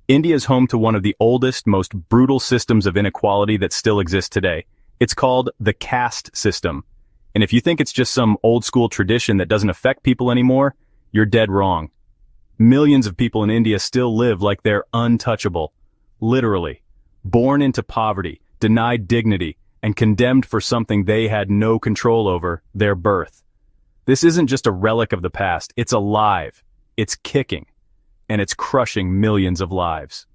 India is home to one of the oldest, most brutal systems of inequality that still exists today. It's called the caste system. And if you think it's just some old-school tradition that doesn't affect people anymore, you're dead wrong. Millions of people in India still live like they're untouchable. Literally. Born into poverty, denied dignity, and condemned for something they had no control over, their birth. This isn't just a relic of the past, it's alive, it's kicking, and it's crushing millions of lives.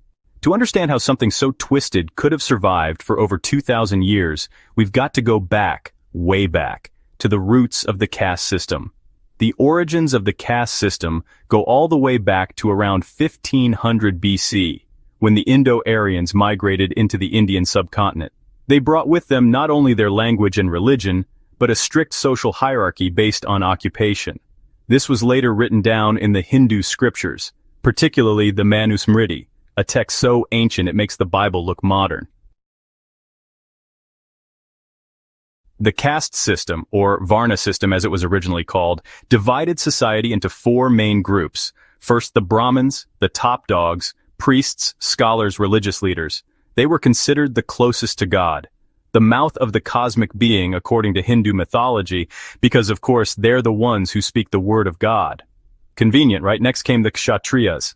To understand how something so twisted could have survived for over 2,000 years, we've got to go back, way back, to the roots of the caste system. The origins of the caste system go all the way back to around 1500 BC, when the Indo-Aryans migrated into the Indian subcontinent. They brought with them not only their language and religion, but a strict social hierarchy based on occupation. This was later written down in the Hindu scriptures, particularly the Manusmriti, a text so ancient it makes the Bible look modern. The caste system, or Varna system as it was originally called, divided society into four main groups. First, the Brahmins, the top dogs, priests, scholars, religious leaders. They were considered the closest to God, the mouth of the cosmic being according to Hindu mythology, because of course they're the ones who speak the word of God. Convenient, right? Next came the Kshatriyas,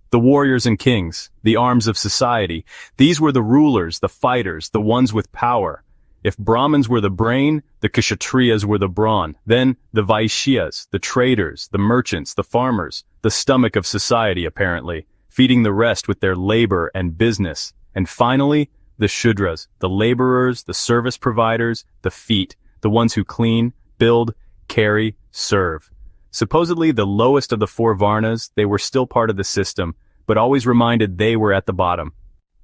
the warriors and kings, the arms of society. These were the rulers, the fighters, the ones with power. If Brahmins were the brain, the Kshatriyas were the brawn. Then the Vaishyas, the traders, the merchants, the farmers, the stomach of society apparently, feeding the rest with their labor and business. And finally, the Shudras, the laborers, the service providers, the feet, the ones who clean, build, carry, serve. Supposedly the lowest of the four Varnas, they were still part of the system, but always reminded they were at the bottom.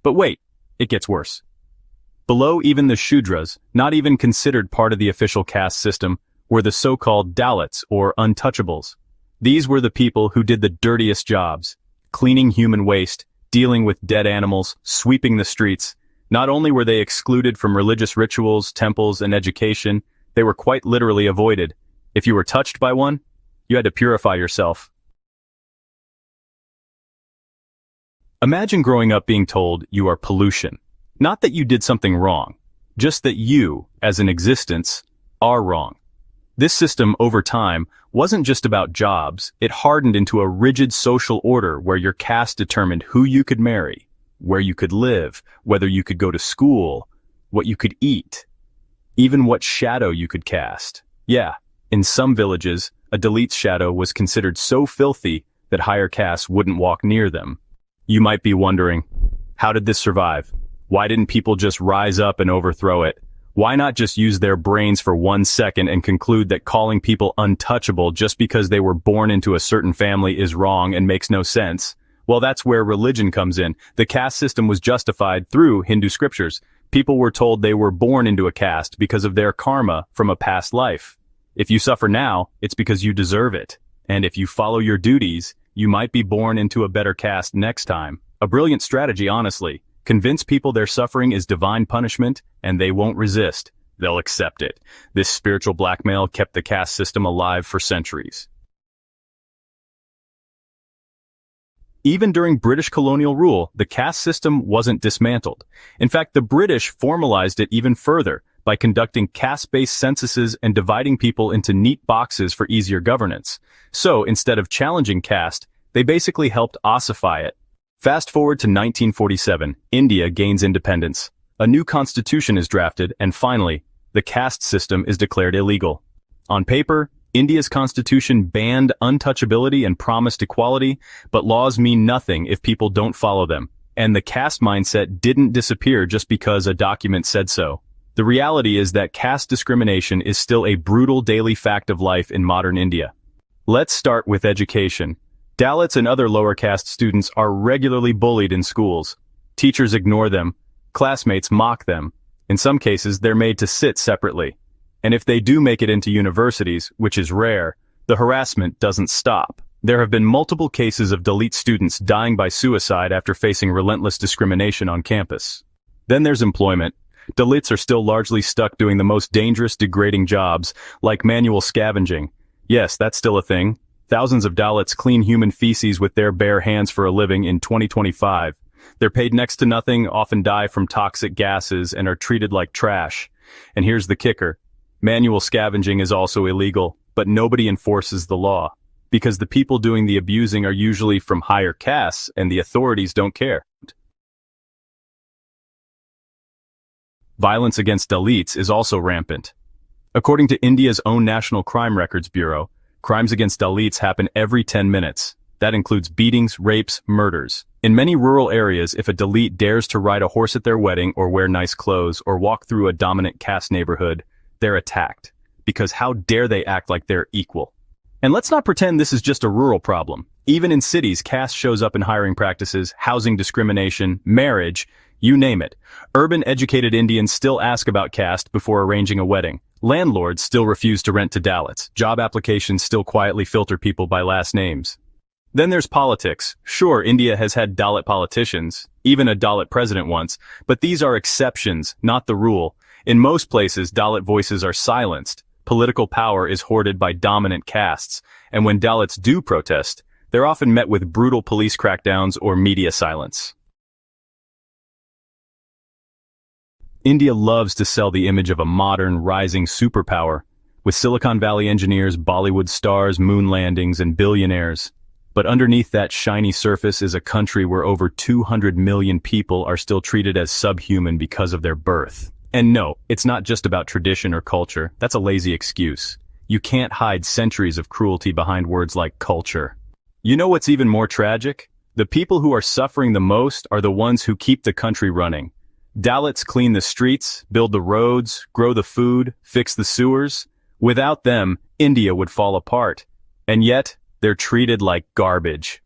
But wait, it gets worse. Below even the Shudras, not even considered part of the official caste system, were the so-called Dalits, or untouchables. These were the people who did the dirtiest jobs, cleaning human waste, dealing with dead animals, sweeping the streets. Not only were they excluded from religious rituals, temples, and education, they were quite literally avoided. If you were touched by one, you had to purify yourself. Imagine growing up being told you are pollution. Not that you did something wrong, just that you, as an existence, are wrong. This system, over time, wasn't just about jobs. It hardened into a rigid social order where your caste determined who you could marry, where you could live, whether you could go to school, what you could eat, even what shadow you could cast. Yeah, in some villages, a Dalit's shadow was considered so filthy that higher castes wouldn't walk near them. You might be wondering, how did this survive? Why didn't people just rise up and overthrow it? Why not just use their brains for 1 second and conclude that calling people untouchable just because they were born into a certain family is wrong and makes no sense? Well, that's where religion comes in. The caste system was justified through Hindu scriptures. People were told they were born into a caste because of their karma from a past life. If you suffer now, it's because you deserve it. And if you follow your duties, you might be born into a better caste next time. A brilliant strategy, honestly. Convince people their suffering is divine punishment, and they won't resist. They'll accept it. This spiritual blackmail kept the caste system alive for centuries. Even during British colonial rule, the caste system wasn't dismantled. In fact, the British formalized it even further by conducting caste-based censuses and dividing people into neat boxes for easier governance. So, instead of challenging caste, they basically helped ossify it. Fast forward to 1947, India gains independence. A new constitution is drafted, and finally, the caste system is declared illegal. On paper, India's constitution banned untouchability and promised equality, but laws mean nothing if people don't follow them. And the caste mindset didn't disappear just because a document said so. The reality is that caste discrimination is still a brutal daily fact of life in modern India. Let's start with education. Dalits and other lower caste students are regularly bullied in schools. Teachers ignore them. Classmates mock them. In some cases, they're made to sit separately. And if they do make it into universities, which is rare, the harassment doesn't stop. There have been multiple cases of Dalit students dying by suicide after facing relentless discrimination on campus. Then there's employment. Dalits are still largely stuck doing the most dangerous, degrading jobs, like manual scavenging. Yes, that's still a thing. Thousands of Dalits clean human feces with their bare hands for a living in 2025. They're paid next to nothing, often die from toxic gases, and are treated like trash. And here's the kicker. Manual scavenging is also illegal, but nobody enforces the law. Because the people doing the abusing are usually from higher castes, and the authorities don't care. Violence against Dalits is also rampant. According to India's own National Crime Records Bureau, crimes against Dalits happen every 10 minutes. That includes beatings, rapes, murders. In many rural areas, if a Dalit dares to ride a horse at their wedding or wear nice clothes or walk through a dominant caste neighborhood, they're attacked. Because how dare they act like they're equal? And let's not pretend this is just a rural problem. Even in cities, caste shows up in hiring practices, housing discrimination, marriage, you name it. Urban educated Indians still ask about caste before arranging a wedding. Landlords still refuse to rent to Dalits. Job applications still quietly filter people by last names. Then there's politics. Sure, India has had Dalit politicians, even a Dalit president once, but these are exceptions, not the rule. In most places, Dalit voices are silenced. Political power is hoarded by dominant castes, and when Dalits do protest, they're often met with brutal police crackdowns or media silence. India loves to sell the image of a modern, rising superpower, with Silicon Valley engineers, Bollywood stars, moon landings, and billionaires. But underneath that shiny surface is a country where over 200 million people are still treated as subhuman because of their birth. And no, it's not just about tradition or culture. That's a lazy excuse. You can't hide centuries of cruelty behind words like culture. You know what's even more tragic? The people who are suffering the most are the ones who keep the country running. Dalits clean the streets, build the roads, grow the food, fix the sewers. Without them, India would fall apart. And yet, they're treated like garbage.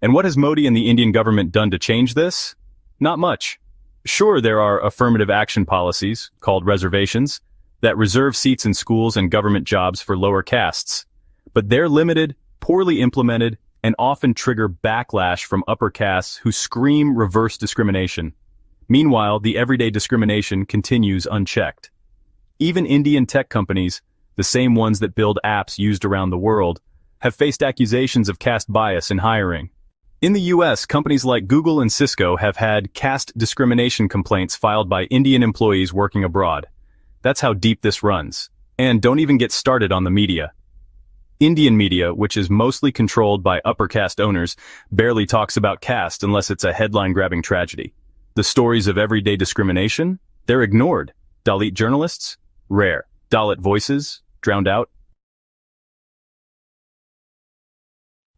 And what has Modi and the Indian government done to change this? Not much. Sure, there are affirmative action policies, called reservations, that reserve seats in schools and government jobs for lower castes. But they're limited, poorly implemented, and often trigger backlash from upper castes who scream reverse discrimination. Meanwhile, the everyday discrimination continues unchecked. Even Indian tech companies, the same ones that build apps used around the world, have faced accusations of caste bias in hiring. In the US, companies like Google and Cisco have had caste discrimination complaints filed by Indian employees working abroad. That's how deep this runs. And don't even get started on the media. Indian media, which is mostly controlled by upper caste owners, barely talks about caste unless it's a headline-grabbing tragedy. The stories of everyday discrimination? They're ignored. Dalit journalists? Rare. Dalit voices? Drowned out.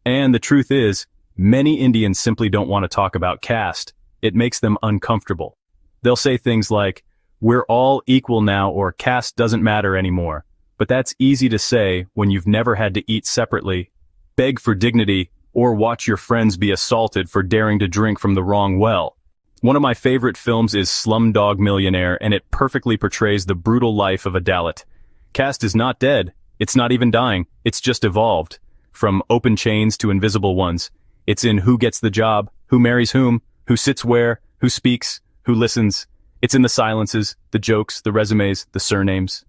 And the truth is, many Indians simply don't want to talk about caste. It makes them uncomfortable. They'll say things like, "We're all equal now," or "Caste doesn't matter anymore." But that's easy to say when you've never had to eat separately, beg for dignity, or watch your friends be assaulted for daring to drink from the wrong well. One of my favorite films is Slumdog Millionaire, and it perfectly portrays the brutal life of a Dalit. Caste is not dead. It's not even dying. It's just evolved. From open chains to invisible ones. It's in who gets the job, who marries whom, who sits where, who speaks, who listens. It's in the silences, the jokes, the resumes, the surnames.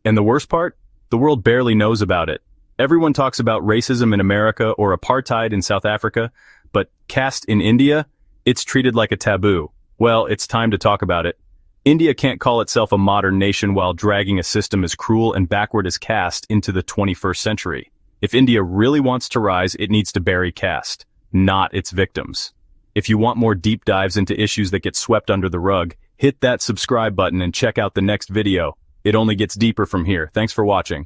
And the worst part? The world barely knows about it. Everyone talks about racism in America or apartheid in South Africa, but caste in India? It's treated like a taboo. Well, it's time to talk about it. India can't call itself a modern nation while dragging a system as cruel and backward as caste into the 21st century. If India really wants to rise, it needs to bury caste, not its victims. If you want more deep dives into issues that get swept under the rug, hit that subscribe button and check out the next video. It only gets deeper from here. Thanks for watching.